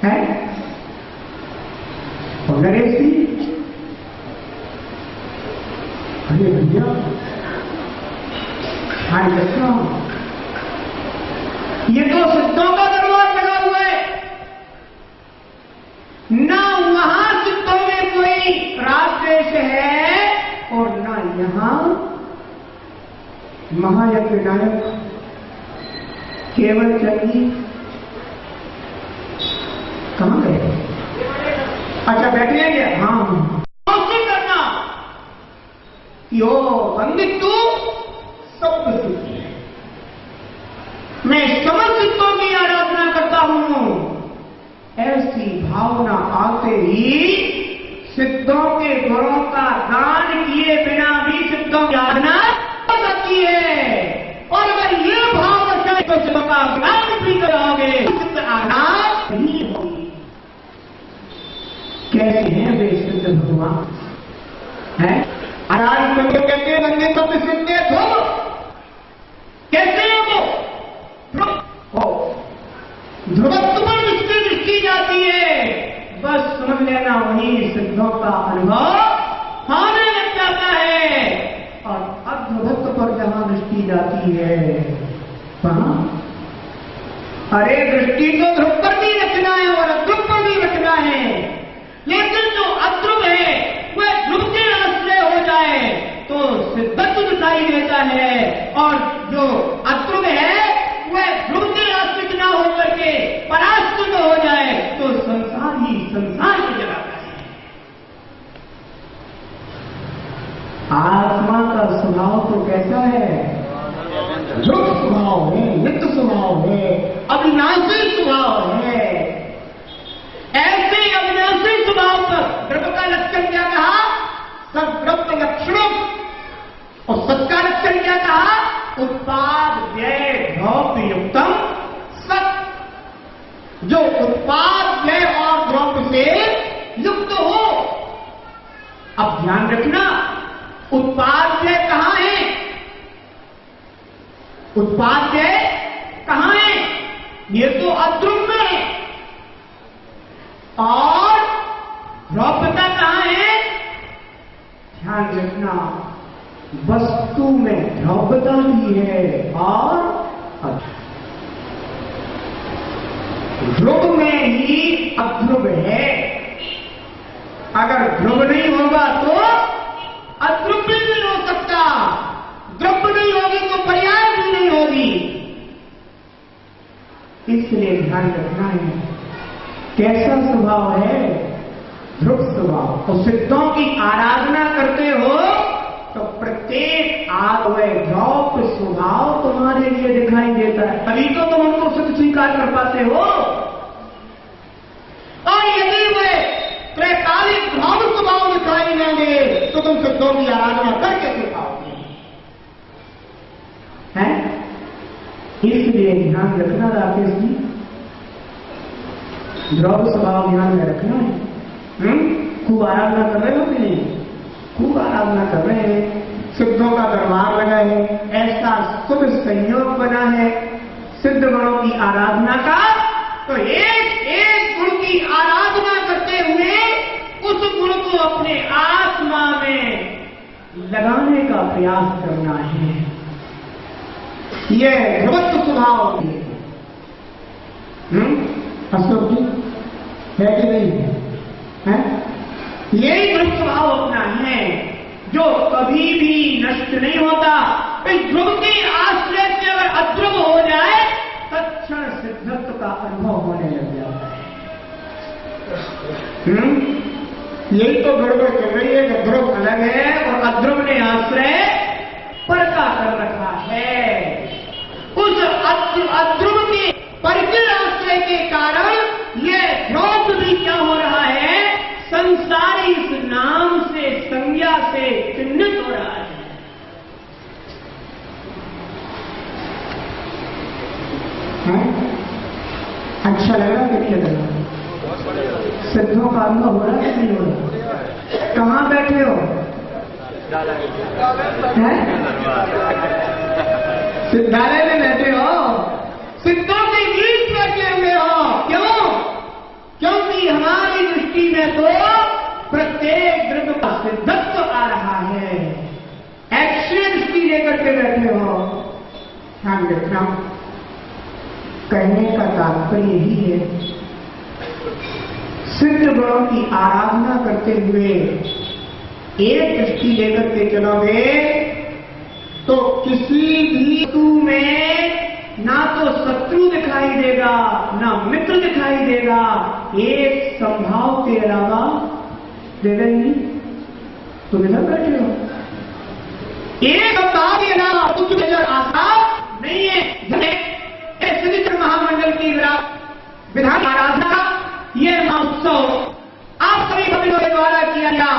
है? और नरेश जी, अरे भैया ध्यान रखना, ये तो सिद्धों का दरबार लगा हुआ है ना, वहां सिद्धों में कोई राग द्वेष है और ना यहां महायज्ञ नायक केवल चंदी कहां गए? अच्छा बैठे हैं क्या? हाँ करना यो पंडित तू सब सिद्धि है, मैं समस्त सिद्धों की आराधना करता हूं। ऐसी भावना आते ही सिद्धों के गुणों का दान किए बिना भी सिद्धों की आराधना हो सकती है। और अगर ये भाव रखें तो सिद्धों का ज्ञान भी कराओगे, सिद्ध आराधना नहीं होगी। कैसे हैं वे सिद्ध भगवान? है आराध को कहते हैं नंगे सब सिद्धे ध्रुव। कैसे हैं वो? ध्रुवत्व पर जिसकी दृष्टि जाती है, बस समझ लेना वही सिद्धों का अनुभव होने लग जाता है। और अध्रुवत्व पर जहां दृष्टि जाती है वहां, अरे दृष्टि तो ध्रुव पर भी रखना है और अध्रुव पर भी रखना है, लेकिन जो अध्रुव है वह ध्रुव के आश्रय हो जाए तो सिद्धत्व दिखाई देता है, और जो अध्रुव है वह ध्रुव के आश्रित ना होकर के पराश्रित हो जाए तो संसार ही संसार को जगाता है। आत्मा का स्वभाव तो कैसा है? ध्रुव स्वभाव है, नित्य स्वभाव है, अविनाशी स्वभाव है। ऐसे अविनाशी स्वभाव पर ध्रुव का लक्षण क्या कहा? सद्व्रत लक्षणों। और सत का लक्षण क्या कहा? उत्पाद व्यय द्रव्य युक्तम सत। जो उत्पाद व्यय और द्रव्य से युक्त हो। अब ध्यान रखना, उत्पाद व्यय कहां है? उत्पाद व्यय कहां है? ये तो अध्रुव में है। और द्रव्यता कहां है? ध्यान रखना, वस्तु में द्रव्यता भी है और ध्रुव में ही अध्रुव है। अगर ध्रुव नहीं होगा तो अध्रुव भी नहीं हो सकता, द्रव्य नहीं होगी तो पर्याय भी नहीं होगी। इसलिए ध्यान रखना है कैसा स्वभाव है? ध्रुव स्वभाव। और सिद्धों की आराधना करते हो तो प्रत्येक आत्मय द्रव्य स्वभाव तुम्हारे लिए दिखाई देता है, तभी तो तुम उनको सिद्ध स्वीकार कर पाते हो। और यदि वे त्रैकालिक भाव स्वभाव दिखाई न दे तो तुम सिद्धों की आराधना कर कैसे पाओगे? हैं? इसलिए ध्यान रखना राकेश जी, द्रव्य स्वभाव ध्यान में रखना है। खूब आराधना कर रहे हो कि नहीं? खूब आराधना कर रहे हैं, सिद्धों का दरबार लगा है, ऐसा शुभ संयोग बना है सिद्ध गुणों की आराधना का। तो एक एक गुण की आराधना करते हुए उस गुण को अपने आत्मा में लगाने का प्रयास करना है। यह ध्रुवत्व स्वभाव अशोक जी है कि नहीं है? यही ध्रुव स्वभाव अपना है जो कभी भी नष्ट नहीं होता। इस ध्रुव के आश्रय से अगर अध्रुव हो जाए तत्क्षण सिद्धत्व का अनुभव होने लग जाता है। यही तो गड़बड़ चल रही है कि ध्रुव अलग है और अध्रुव ने आश्रय परका कर रखा है। उस अध्रुव के परके आश्रय के कारण यह ध्रुव भी क्या हो रहा है? संसारी इस नाम से, संज्ञा से चिन्हित हो रहा है। अच्छा लगा कि क्या लगा? सिद्धों का अनुभव हो रहा है कि नहीं हो रहा? कहां बैठे हो? सिद्धालय में बैठे हो, सिद्धों के बीच बैठे हुए हो। क्यों? हैं तो प्रत्येक द्रव्य का सिद्धत्व आ रहा है। एक्शन की लेकर के बैठे हो, ध्यान रखना। कहने का तात्पर्य यही है, सिद्ध गुणों की आराधना करते हुए एक दृष्टि लेकर के चलोगे तो किसी भी वस्तु में ना तो शत्रु दिखाई देगा, ना मित्र दिखाई देगा, एक संभाव के अलावा देगा ही नहीं। तुम इधर बैठे हो, एक संभाव के अलावा कुछ नजर आता नहीं है। श्री महामंडल की विधान आराधना, ये महोत्सव आप सभी कवियों के द्वारा किया गया।